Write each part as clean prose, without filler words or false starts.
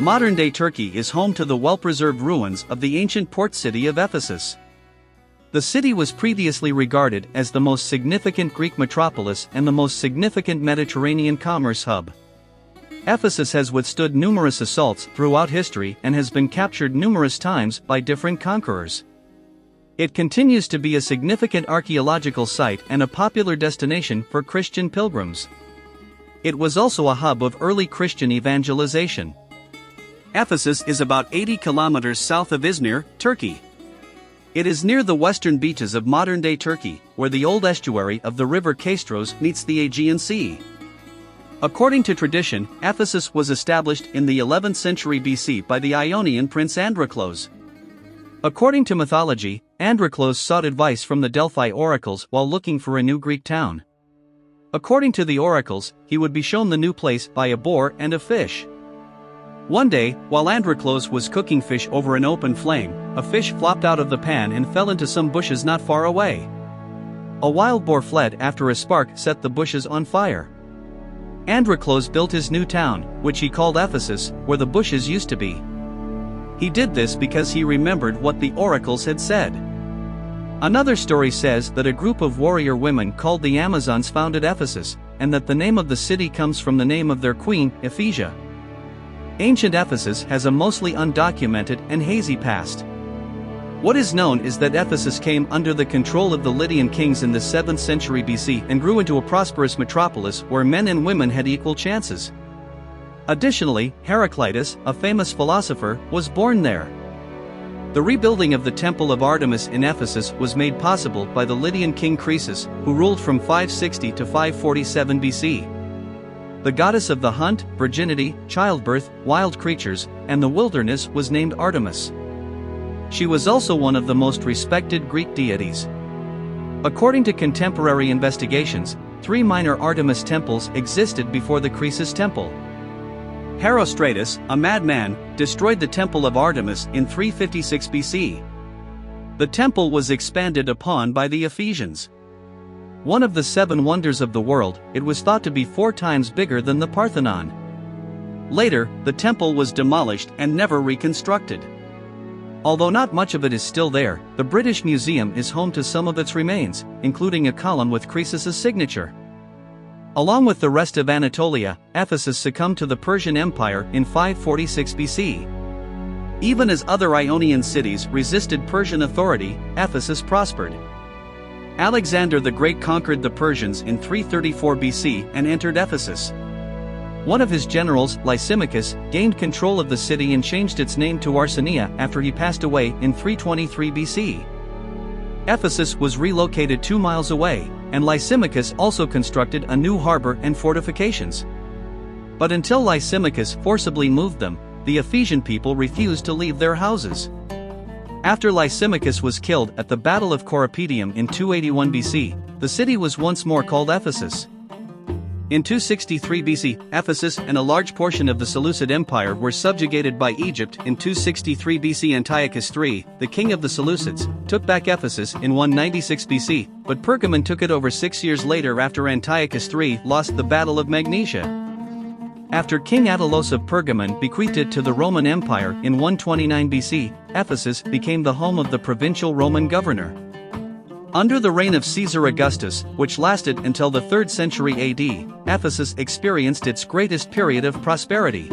Modern-day Turkey is home to the well-preserved ruins of the ancient port city of Ephesus. The city was previously regarded as the most significant Greek metropolis and the most significant Mediterranean commerce hub. Ephesus has withstood numerous assaults throughout history and has been captured numerous times by different conquerors. It continues to be a significant archaeological site and a popular destination for Christian pilgrims. It was also a hub of early Christian evangelization. Ephesus is about 80 kilometers south of Izmir, Turkey. It is near the western beaches of modern-day Turkey, where the old estuary of the river Kastros meets the Aegean Sea. According to tradition, Ephesus was established in the 11th century BC by the Ionian prince Androclos. According to mythology, Androclos sought advice from the Delphi oracles while looking for a new Greek town. According to the oracles, he would be shown the new place by a boar and a fish. One day, while Androclos was cooking fish over an open flame, a fish flopped out of the pan and fell into some bushes not far away. A wild boar fled after a spark set the bushes on fire. Androclos built his new town, which he called Ephesus, where the bushes used to be. He did this because he remembered what the oracles had said. Another story says that a group of warrior women called the Amazons founded Ephesus, and that the name of the city comes from the name of their queen, Ephesia. Ancient Ephesus has a mostly undocumented and hazy past. What is known is that Ephesus came under the control of the Lydian kings in the 7th century BC and grew into a prosperous metropolis where men and women had equal chances. Additionally, Heraclitus, a famous philosopher, was born there. The rebuilding of the Temple of Artemis in Ephesus was made possible by the Lydian king Croesus, who ruled from 560 to 547 BC. The goddess of the hunt, virginity, childbirth, wild creatures, and the wilderness was named Artemis. She was also one of the most respected Greek deities. According to contemporary investigations, 3 minor Artemis temples existed before the Croesus temple. Herostratus, a madman, destroyed the temple of Artemis in 356 BC. The temple was expanded upon by the Ephesians. One of the 7 wonders of the world, it was thought to be 4 times bigger than the Parthenon. Later, the temple was demolished and never reconstructed. Although not much of it is still there, the British Museum is home to some of its remains, including a column with Croesus's signature. Along with the rest of Anatolia, Ephesus succumbed to the Persian Empire in 546 BC. Even as other Ionian cities resisted Persian authority, Ephesus prospered. Alexander the Great conquered the Persians in 334 BC and entered Ephesus. One of his generals, Lysimachus, gained control of the city and changed its name to Arsenia after he passed away in 323 BC. Ephesus was relocated 2 miles away, and Lysimachus also constructed a new harbor and fortifications. But until Lysimachus forcibly moved them, the Ephesian people refused to leave their houses. After Lysimachus was killed at the Battle of Corupedium in 281 BC, the city was once more called Ephesus. In 263 BC, Ephesus and a large portion of the Seleucid Empire were subjugated by Egypt. In 263 BC, Antiochus III, the king of the Seleucids, took back Ephesus in 196 BC, but Pergamon took it over 6 years later after Antiochus III lost the Battle of Magnesia. After King Attalus of Pergamon bequeathed it to the Roman Empire in 129 BC, Ephesus became the home of the provincial Roman governor. Under the reign of Caesar Augustus, which lasted until the 3rd century AD, Ephesus experienced its greatest period of prosperity.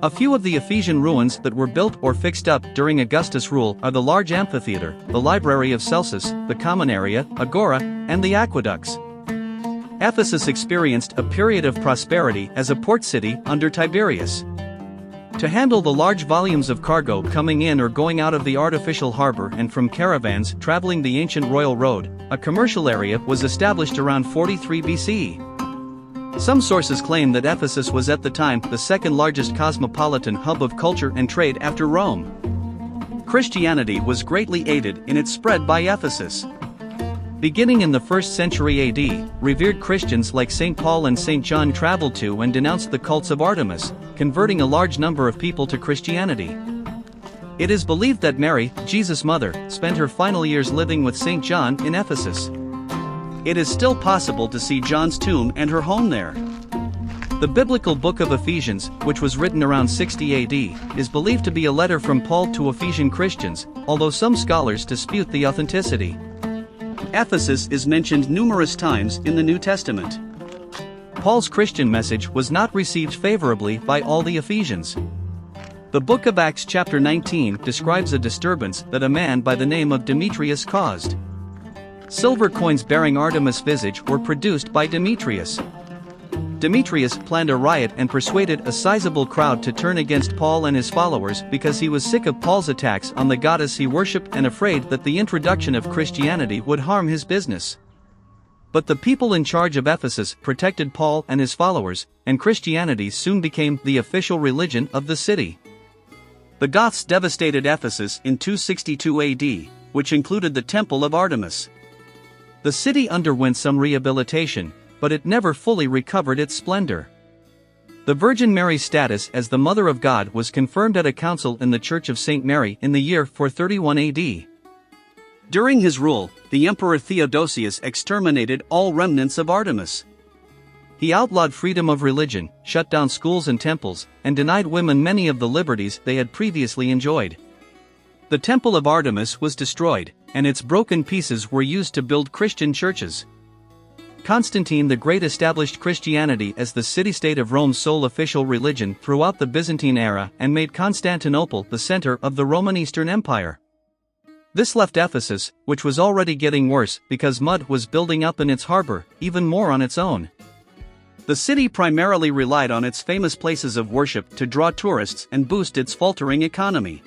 A few of the Ephesian ruins that were built or fixed up during Augustus' rule are the large amphitheater, the library of Celsus, the common area, agora, and the aqueducts. Ephesus experienced a period of prosperity as a port city under Tiberius. To handle the large volumes of cargo coming in or going out of the artificial harbor and from caravans traveling the ancient royal road, a commercial area was established around 43 BC. Some sources claim that Ephesus was at the time the 2nd largest cosmopolitan hub of culture and trade after Rome. Christianity was greatly aided in its spread by Ephesus. Beginning in the 1st century AD, revered Christians like St. Paul and St. John traveled to and denounced the cults of Artemis, converting a large number of people to Christianity. It is believed that Mary, Jesus' mother, spent her final years living with St. John in Ephesus. It is still possible to see John's tomb and her home there. The biblical book of Ephesians, which was written around 60 AD, is believed to be a letter from Paul to Ephesian Christians, although some scholars dispute the authenticity. Ephesus is mentioned numerous times in the New Testament. Paul's Christian message was not received favorably by all the Ephesians. The book of Acts chapter 19 describes a disturbance that a man by the name of Demetrius caused. Silver coins bearing Artemis' visage were produced by Demetrius. Demetrius planned a riot and persuaded a sizable crowd to turn against Paul and his followers because he was sick of Paul's attacks on the goddess he worshipped and afraid that the introduction of Christianity would harm his business. But the people in charge of Ephesus protected Paul and his followers, and Christianity soon became the official religion of the city. The Goths devastated Ephesus in 262 AD, which included the Temple of Artemis. The city underwent some rehabilitation, but it never fully recovered its splendor. The Virgin Mary's status as the Mother of God was confirmed at a council in the Church of St. Mary in the year 431 AD. During his rule, the Emperor Theodosius exterminated all remnants of Artemis. He outlawed freedom of religion, shut down schools and temples, and denied women many of the liberties they had previously enjoyed. The Temple of Artemis was destroyed, and its broken pieces were used to build Christian churches. Constantine the Great established Christianity as the city-state of Rome's sole official religion throughout the Byzantine era and made Constantinople the center of the Roman Eastern Empire. This left Ephesus, which was already getting worse because mud was building up in its harbor, even more on its own. The city primarily relied on its famous places of worship to draw tourists and boost its faltering economy.